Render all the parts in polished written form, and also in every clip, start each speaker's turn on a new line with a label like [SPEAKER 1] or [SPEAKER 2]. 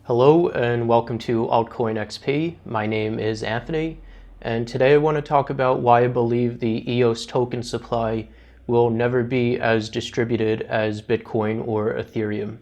[SPEAKER 1] Hello and welcome to Altcoin XP. My name is Anthony, and today I want to talk about why I believe the EOS token supply will never be as distributed as Bitcoin or Ethereum.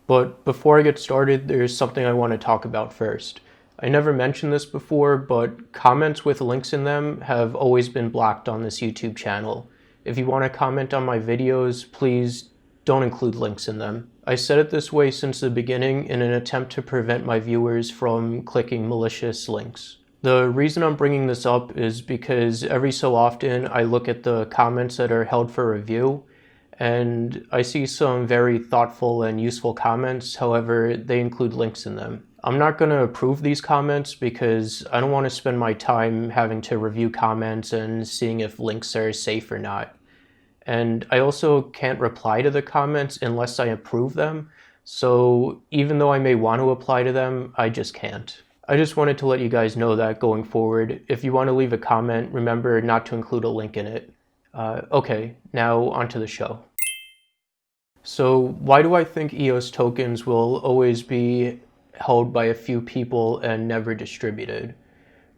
[SPEAKER 1] But before I get started, there's something I want to talk about first. I never mentioned this before, but comments with links in them have always been blocked on this YouTube channel. If you want to comment on my videos, please don't include links in them. I said it this way since the beginning in an attempt to prevent my viewers from clicking malicious links. The reason I'm bringing this up is because every so often I look at the comments that are held for review and I see some very thoughtful and useful comments, however, they include links in them. I'm not going to approve these comments because I don't want to spend my time having to review comments and seeing if links are safe or not. And I also can't reply to the comments unless I approve them, so even though I may want to reply to them, I just can't. I just wanted to let you guys know that going forward. If you want to leave a comment, remember not to include a link in it. Okay, now onto the show. So why do I think EOS tokens will always be held by a few people and never distributed?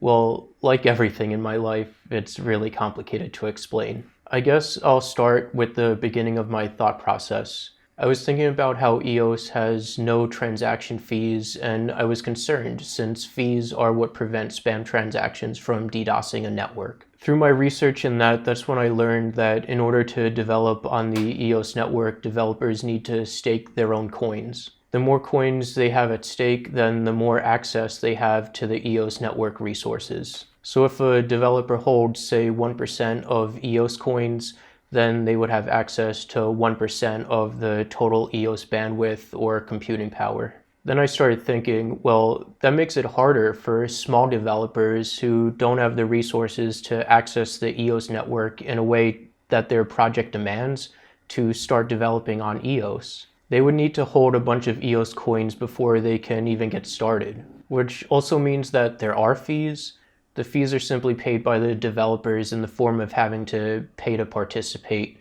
[SPEAKER 1] Well, like everything in my life, it's really complicated to explain. I guess I'll start with the beginning of my thought process. I was thinking about how EOS has no transaction fees, and I was concerned since fees are what prevent spam transactions from DDoSing a network. Through my research in that's when I learned that in order to develop on the EOS network, developers need to stake their own coins. The more coins they have at stake, then the more access they have to the EOS network resources. So if a developer holds, say, 1% of EOS coins, then they would have access to 1% of the total EOS bandwidth or computing power. Then I started thinking, well, that makes it harder for small developers who don't have the resources to access the EOS network in a way that their project demands to start developing on EOS. They would need to hold a bunch of EOS coins before they can even get started, which also means that there are fees. The fees are simply paid by the developers in the form of having to pay to participate.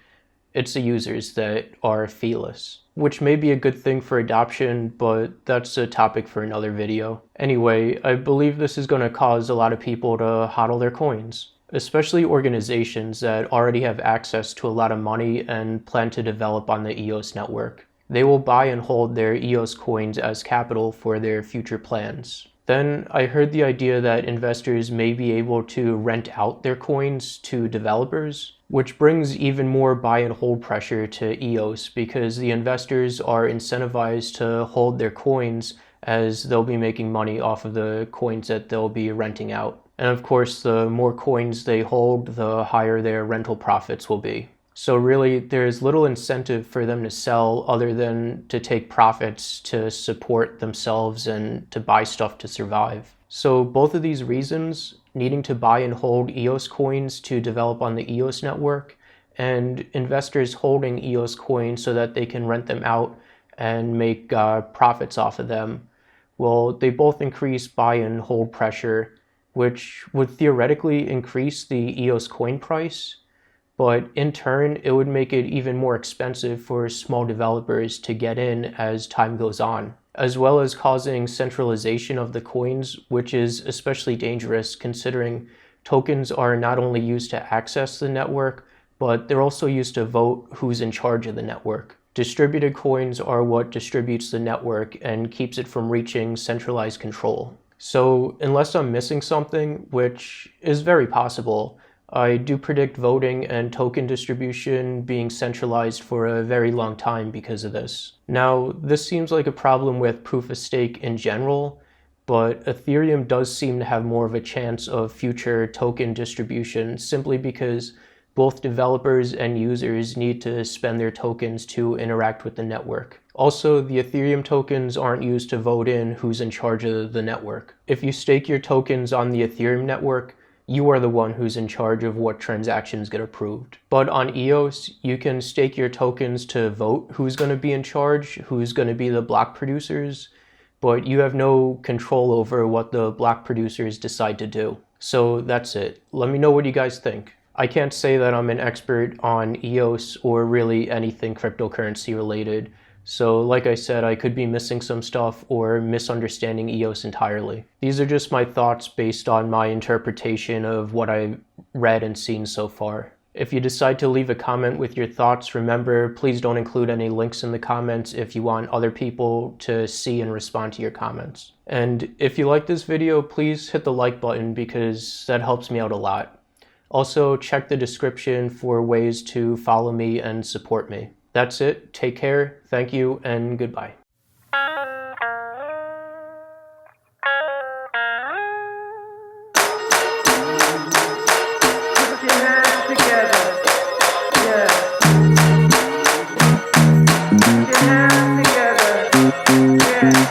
[SPEAKER 1] It's the users that are feeless, which may be a good thing for adoption, but that's a topic for another video. Anyway, I believe this is going to cause a lot of people to hodl their coins, especially organizations that already have access to a lot of money and plan to develop on the EOS network. They will buy and hold their EOS coins as capital for their future plans. Then I heard the idea that investors may be able to rent out their coins to developers, which brings even more buy and hold pressure to EOS because the investors are incentivized to hold their coins as they'll be making money off of the coins that they'll be renting out. And of course, the more coins they hold, the higher their rental profits will be. So really, there's little incentive for them to sell other than to take profits to support themselves and to buy stuff to survive. So both of these reasons, needing to buy and hold EOS coins to develop on the EOS network, and investors holding EOS coins so that they can rent them out and make profits off of them, well, they both increase buy and hold pressure, which would theoretically increase the EOS coin price. But in turn, it would make it even more expensive for small developers to get in as time goes on, as well as causing centralization of the coins, which is especially dangerous considering tokens are not only used to access the network, but they're also used to vote who's in charge of the network. Distributed coins are what distributes the network and keeps it from reaching centralized control. So unless I'm missing something, which is very possible, I do predict voting and token distribution being centralized for a very long time because of this. Now, this seems like a problem with proof of stake in general, but Ethereum does seem to have more of a chance of future token distribution simply because both developers and users need to spend their tokens to interact with the network. Also, the Ethereum tokens aren't used to vote in who's in charge of the network. If you stake your tokens on the Ethereum network, you are the one who's in charge of what transactions get approved. But on EOS, you can stake your tokens to vote who's going to be in charge, who's going to be the block producers, but you have no control over what the block producers decide to do. So that's it. Let me know what you guys think. I can't say that I'm an expert on EOS or really anything cryptocurrency related, So like I said, I could be missing some stuff or misunderstanding EOS entirely. These are just my thoughts based on my interpretation of what I've read and seen so far. If you decide to leave a comment with your thoughts, remember, please don't include any links in the comments if you want other people to see and respond to your comments. And if you like this video, please hit the like button because that helps me out a lot. Also, check the description for ways to follow me and support me. That's it. Take care. Thank you and goodbye.